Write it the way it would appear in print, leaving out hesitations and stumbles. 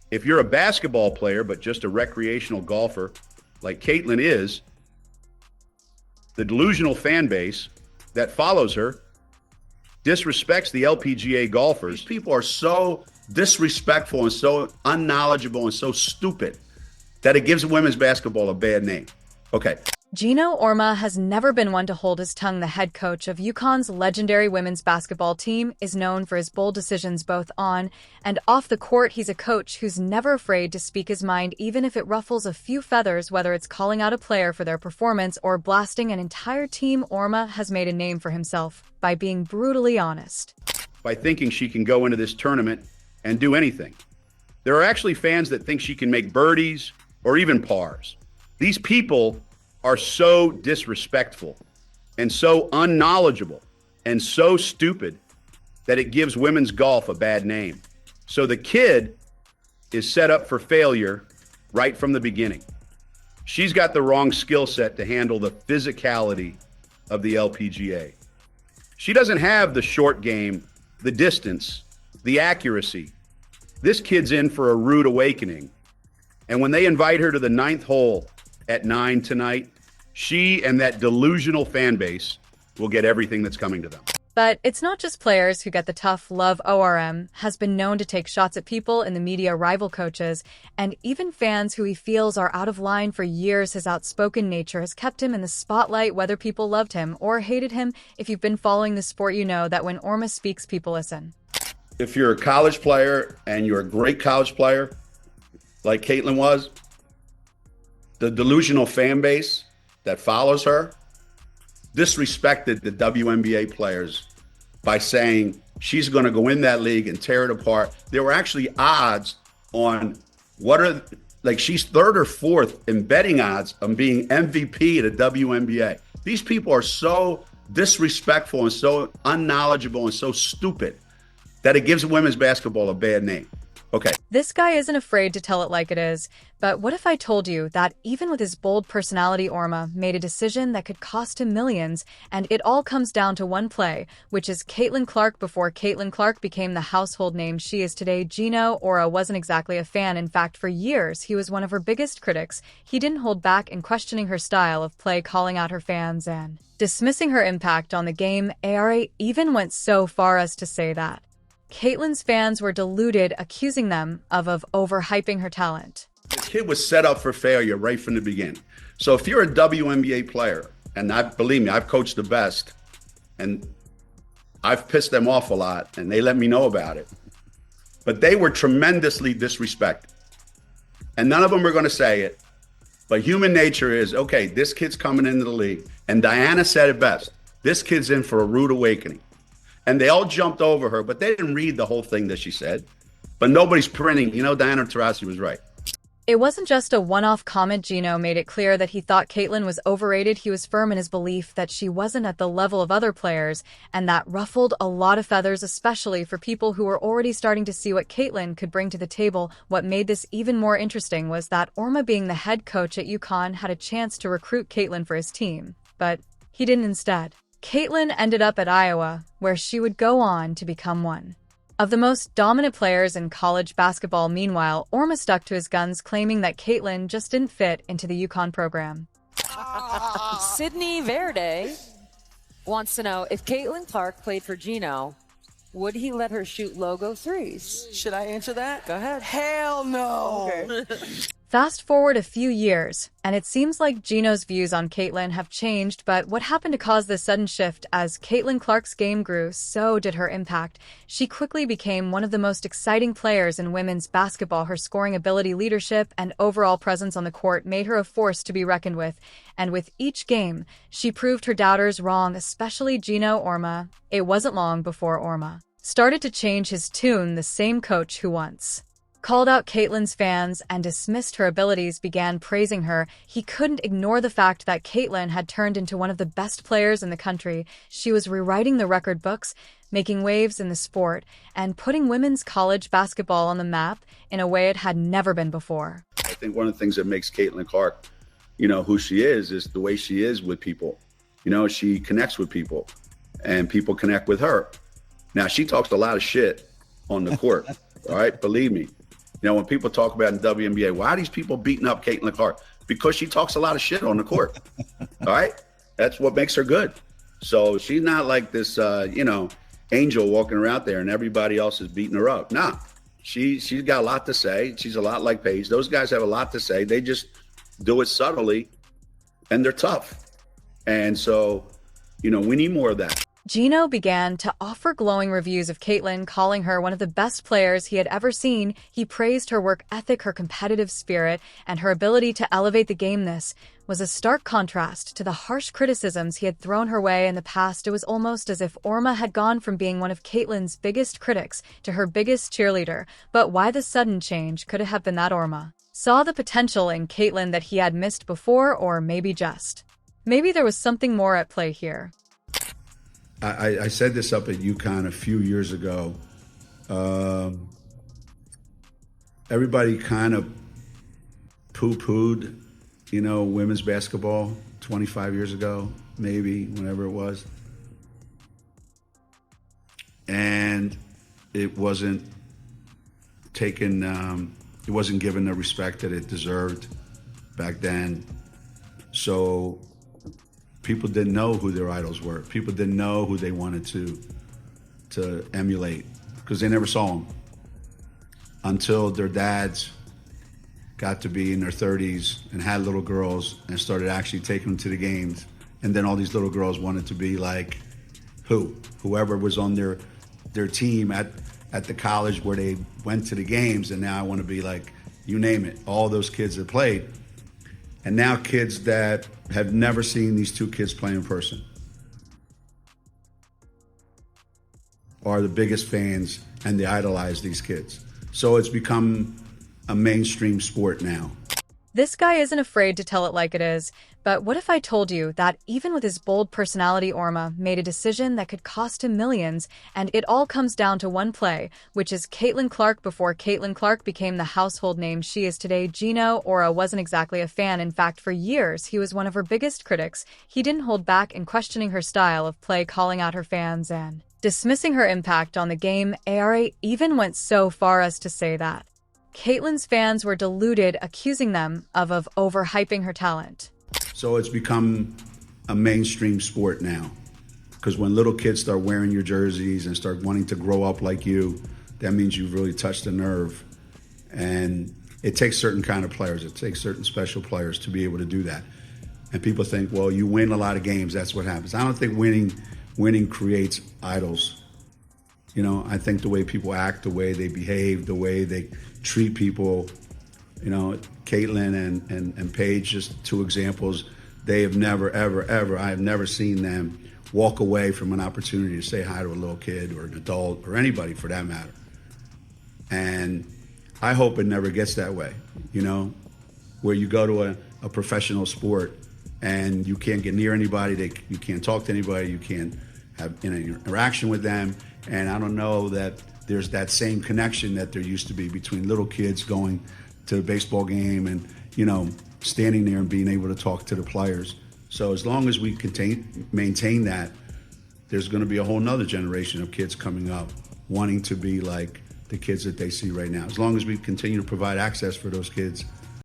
If you're a basketball player, but just a recreational golfer like Caitlin is, the delusional fan base that follows her disrespects the LPGA golfers. These people are so disrespectful and so unknowledgeable and so stupid that it gives women's basketball a bad name. Okay. Geno Auriemma has never been one to hold his tongue. The head coach of UConn's legendary women's basketball team is known for his bold decisions both on and off the court. He's a coach who's never afraid to speak his mind, even if it ruffles a few feathers, whether it's calling out a player for their performance or blasting an entire team. Auriemma has made a name for himself by being brutally honest. By thinking she can go into this tournament and do anything. There are actually fans that think she can make birdies or even pars. These people are so disrespectful and so unknowledgeable and so stupid that it gives women's golf a bad name. So the kid is set up for failure right from the beginning. She's got the wrong skill set to handle the physicality of the LPGA. She doesn't have the short game, the distance, the accuracy. This kid's in for a rude awakening. And when they invite her to the 9th hole at 9 tonight, she and that delusional fan base will get everything that's coming to them. But it's not just players who get the tough love. Auriemma has been known to take shots at people in the media, rival coaches, and even fans who he feels are out of line. For years, his outspoken nature has kept him in the spotlight, whether people loved him or hated him. If you've been following the sport, you know that when Auriemma speaks, people listen. If you're a college player and you're a great college player, like Caitlin was, the delusional fan base that follows her disrespected the WNBA players by saying she's going to go in that league and tear it apart. There were actually odds on she's 3rd or 4th in betting odds on being MVP at the WNBA. These people are so disrespectful and so unknowledgeable and so stupid that it gives women's basketball a bad name. Okay. This guy isn't afraid to tell it like it is, but what if I told you that even with his bold personality, Auriemma made a decision that could cost him millions, and it all comes down to one play, which is Caitlin Clark. Before Caitlin Clark became the household name she is today, Geno Auriemma wasn't exactly a fan. In fact, for years, he was one of her biggest critics. He didn't hold back in questioning her style of play, calling out her fans and dismissing her impact on the game. Auriemma even went so far as to say that Caitlin's fans were deluded, accusing them of overhyping her talent. The kid was set up for failure right from the beginning. So if you're a WNBA player, and believe me, I've coached the best, and I've pissed them off a lot, and they let me know about it. But they were tremendously disrespected. And none of them are going to say it. But human nature is, okay, this kid's coming into the league. And Diana said it best. This kid's in for a rude awakening. And they all jumped over her, but they didn't read the whole thing that she said. But nobody's printing. Diana Taurasi was right. It wasn't just a one-off comment. Geno made it clear that he thought Caitlin was overrated. He was firm in his belief that she wasn't at the level of other players, and that ruffled a lot of feathers, especially for people who were already starting to see what Caitlin could bring to the table. What made this even more interesting was that Auriemma, being the head coach at UConn, had a chance to recruit Caitlin for his team, but he didn't. Instead, Caitlin ended up at Iowa, where she would go on to become one of the most dominant players in college basketball. Meanwhile, Auriemma stuck to his guns, claiming that Caitlin just didn't fit into the UConn program. Sydney Verde wants to know, if Caitlin Clark played for Geno, would he let her shoot logo threes? Should I answer that? Go ahead. Hell no. Okay. Fast forward a few years, and it seems like Geno's views on Caitlin have changed, but what happened to cause this sudden shift? As Caitlin Clark's game grew, so did her impact. She quickly became one of the most exciting players in women's basketball. Her scoring ability, leadership, and overall presence on the court made her a force to be reckoned with, and with each game, she proved her doubters wrong, especially Geno Auriemma. It wasn't long before Auriemma started to change his tune. The same coach who once called out Caitlin's fans and dismissed her abilities began praising her. He couldn't ignore the fact that Caitlin had turned into one of the best players in the country. She was rewriting the record books, making waves in the sport, and putting women's college basketball on the map in a way it had never been before. I think one of the things that makes Caitlin Clark, who she is the way she is with people. She connects with people, and people connect with her. Now, she talks a lot of shit on the court, all right? Believe me. You know, when people talk about in WNBA, why are these people beating up Caitlin Clark? Because she talks a lot of shit on the court. All right? That's what makes her good. So she's not like this, angel walking around there and everybody else is beating her up. Nah, she's got a lot to say. She's a lot like Paige. Those guys have a lot to say. They just do it subtly, and they're tough. And so, we need more of that. Geno began to offer glowing reviews of Caitlin, calling her one of the best players he had ever seen. He praised her work ethic, her competitive spirit, and her ability to elevate the game. This was a stark contrast to the harsh criticisms he had thrown her way in the past. It was almost as if Auriemma had gone from being one of Caitlin's biggest critics to her biggest cheerleader. But why the sudden change? Could it have been that Auriemma saw the potential in Caitlin that he had missed before, or maybe there was something more at play here? I said this up at UConn a few years ago. Everybody kind of poo-pooed, women's basketball 25 years ago, maybe, whenever it was. And it wasn't taken, it wasn't given the respect that it deserved back then. So people didn't know who their idols were. People didn't know who they wanted to emulate because they never saw them until their dads got to be in their 30s and had little girls and started actually taking them to the games. And then all these little girls wanted to be like whoever was on their team at the college where they went to the games. And now I want to be like, you name it, all those kids that played. And now kids that have never seen these two kids play in person are the biggest fans, and they idolize these kids. So it's become a mainstream sport now. This guy isn't afraid to tell it like it is. But what if I told you that even with his bold personality, Auriemma made a decision that could cost him millions, and it all comes down to one play, which is Caitlin Clark. Before Caitlin Clark became the household name she is today, Geno Auriemma wasn't exactly a fan. In fact, for years, he was one of her biggest critics. He didn't hold back in questioning her style of play, calling out her fans and dismissing her impact on the game. Auriemma even went so far as to say that Caitlin's fans were deluded, accusing them of overhyping her talent. So it's become a mainstream sport now, because when little kids start wearing your jerseys and start wanting to grow up like you, that means you've really touched a nerve. And it takes certain kind of players. It takes certain special players to be able to do that. And people think, well, you win a lot of games, that's what happens. I don't think winning creates idols. I think the way people act, the way they behave, the way they treat people, Caitlin and Paige, just two examples. They have never, ever, I have never seen them walk away from an opportunity to say hi to a little kid or an adult or anybody for that matter. And I hope it never gets that way, where you go to a professional sport and you can't get near anybody, you can't talk to anybody, you can't have any interaction with them. And I don't know that there's that same connection that there used to be between little kids going to a baseball game and, standing there and being able to talk to the players. So as long as we maintain that, there's going to be a whole nother generation of kids coming up wanting to be like the kids that they see right now. As long as we continue to provide access for those kids,